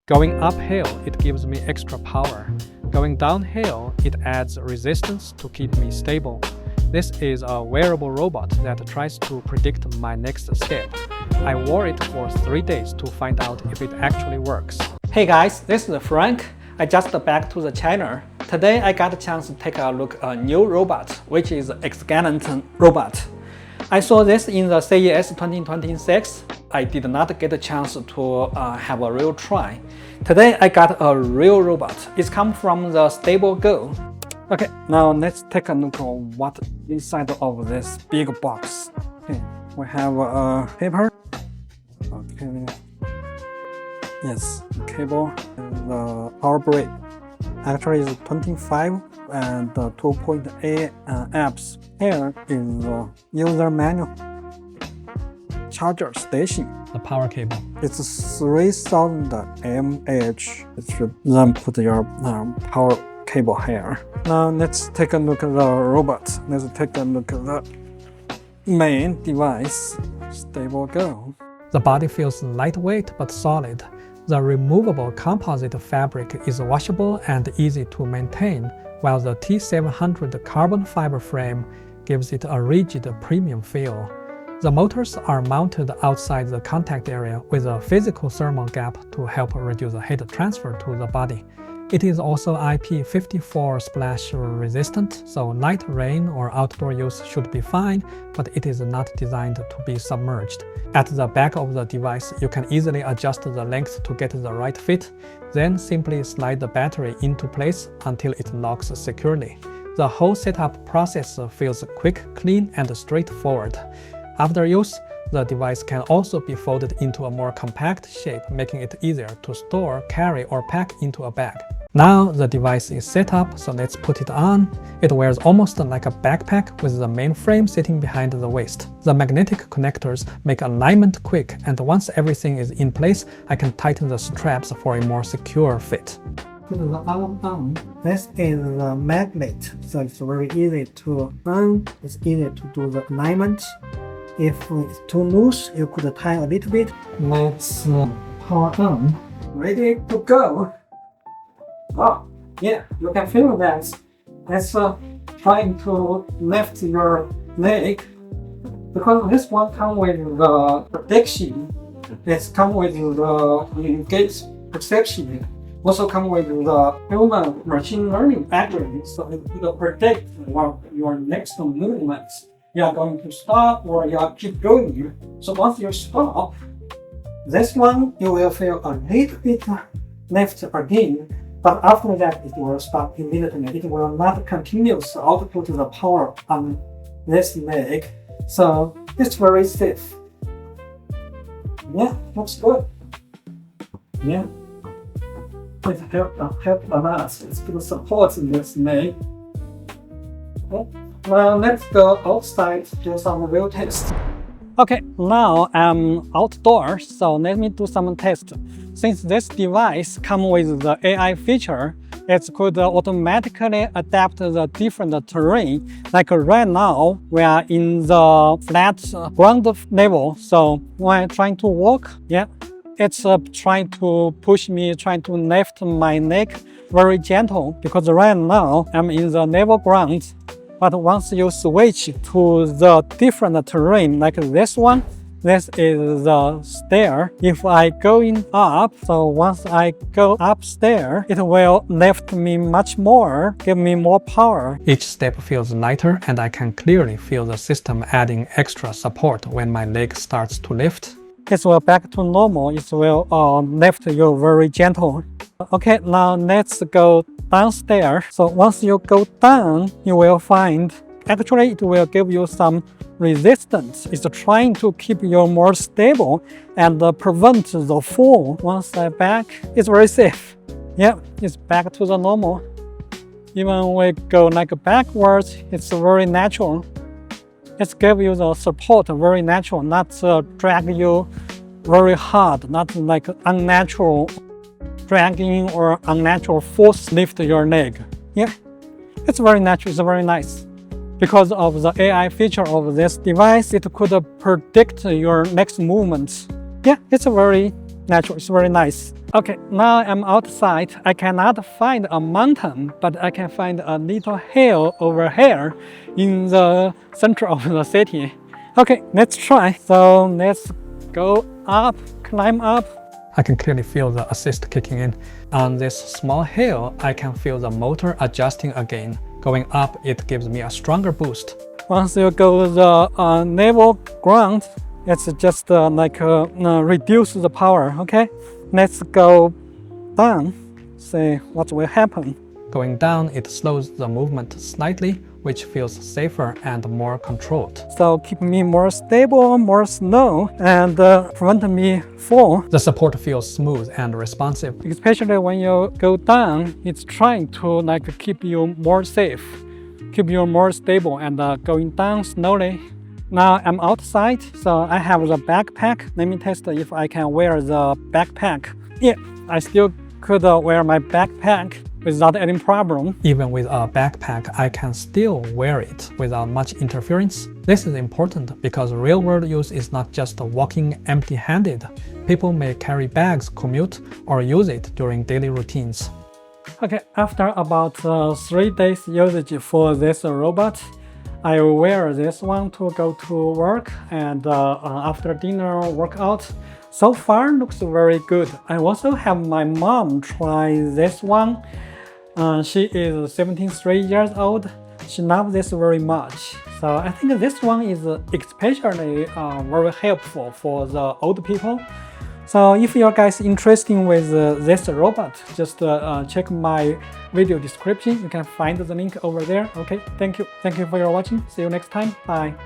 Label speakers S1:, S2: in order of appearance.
S1: Going uphill, it gives me extra power. Going downhill, it adds resistance to keep me stable. This is a wearable robot that tries to predict my next step. I wore it for 3 days to find out if it actually works.
S2: Hey guys, this is Frank. I just back to the channel. Today I got a chance to take a look at a new robot, which is Exoskeleton robot. I saw this in the CES 2026. I did not get a chance to have a real try. Today I got a real robot. It's come from the StableGo. Okay, now let's take a look at what inside of this big box. Okay, we have a paper. Okay, yes, cable and the power brick. Actually, it's 25 and 2.8 amps. Here is the user manual. Charger station.
S1: The power cable.
S2: It's 3000 mAh. You should then put your power cable here. Now let's take a look at the robot. Let's take a look at the main device, StableGo.
S1: The body feels lightweight but solid. The removable composite fabric is washable and easy to maintain, while the T700 carbon fiber frame gives it a rigid premium feel. The motors are mounted outside the contact area with a physical thermal gap to help reduce the heat transfer to the body. It is also IP54 splash resistant, so night rain or outdoor use should be fine, but it is not designed to be submerged. At the back of the device, you can easily adjust the length to get the right fit, then simply slide the battery into place until it locks securely. The whole setup process feels quick, clean, and straightforward. After use, the device can also be folded into a more compact shape, making it easier to store, carry, or pack into a bag. Now the device is set up, so let's put it on. It wears almost like a backpack with the main frame sitting behind the waist. The magnetic connectors make alignment quick, and once everything is in place, I can tighten the straps for a more secure fit. Put the arm on. This is the magnet, so it's very easy to on. It's easy to do the alignment. If it's too loose, you could tie a little bit. Let's power on. Ready to go. Oh, yeah, you can feel that. It's trying to lift your leg. Because this one comes with the protection. It's come with the gait perception. Also come with the human machine learning algorithm, so it will predict your next movements. You are going to stop or you are keep going. So once you stop, this one you will feel a little bit left again, but after that it will stop immediately. It will not continue to output the power on this leg. So it's very safe. Yeah, looks good. Yeah. It help a lot. It's to support this leg. Okay. Well, let's go outside to do some real tests. Okay, now I'm outdoors, so let me do some tests. Since this device comes with the AI feature, it could automatically adapt the different terrain. Like right now, we are in the flat ground level, so when I'm trying to walk, yeah, it's trying to push me, trying to lift my neck very gentle, because right now I'm in the level ground. But once you switch to the different terrain, like this one, this is the stair. If I going up, so once I go upstairs, it will lift me much more, give me more power. Each step feels lighter, and I can clearly feel the system adding extra support when my leg starts to lift.
S2: It will back to normal. It will lift you very gentle. Okay, now let's go downstairs. So once you go down, you will find, actually it will give you some resistance. It's trying to keep you more stable and prevent the fall. Once I back, it's very safe. Yeah, it's back to the normal. Even when we go like backwards, it's very natural. It gives you the support very natural, not drag you very hard, not like unnatural dragging or unnatural force lift your leg. Yeah, it's very natural, it's very nice. Because of the AI feature of this device, it could predict your next movement. Yeah, it's very natural. It's very nice. Okay, now I'm outside. I cannot find a mountain, but I can find a little hill over here in the center of the city. Okay, let's try. So let's go up, climb up.
S1: I can clearly feel the assist kicking in. On this small hill, I can feel the motor adjusting again. Going up, it gives me a stronger boost.
S2: Once you go the level ground, it's just reduce the power, okay? Let's go down, see what will happen.
S1: Going down, it slows the movement slightly, which feels safer and more controlled.
S2: So keep me more stable, more slow, and prevent me fall.
S1: The support feels smooth and responsive.
S2: Especially when you go down, it's trying to keep you more safe, keep you more stable, and going down slowly. Now I'm outside, so I have the backpack. Let me test if I can wear the backpack. Yeah, I still could wear my backpack without any problem.
S1: Even with a backpack, I can still wear it without much interference. This is important because real-world use is not just walking empty-handed. People may carry bags, commute, or use it during daily routines.
S2: Okay, after about 3 days usage for this robot, I will wear this one to go to work and after dinner workout. So far looks very good. I also have my mom try this one. She is 73 years old. She loves this very much. So I think this one is especially very helpful for the old people. So if you guys interested with this robot, just check my video description. You can find the link over there. Okay, thank you. Thank you for your watching. See you next time. Bye.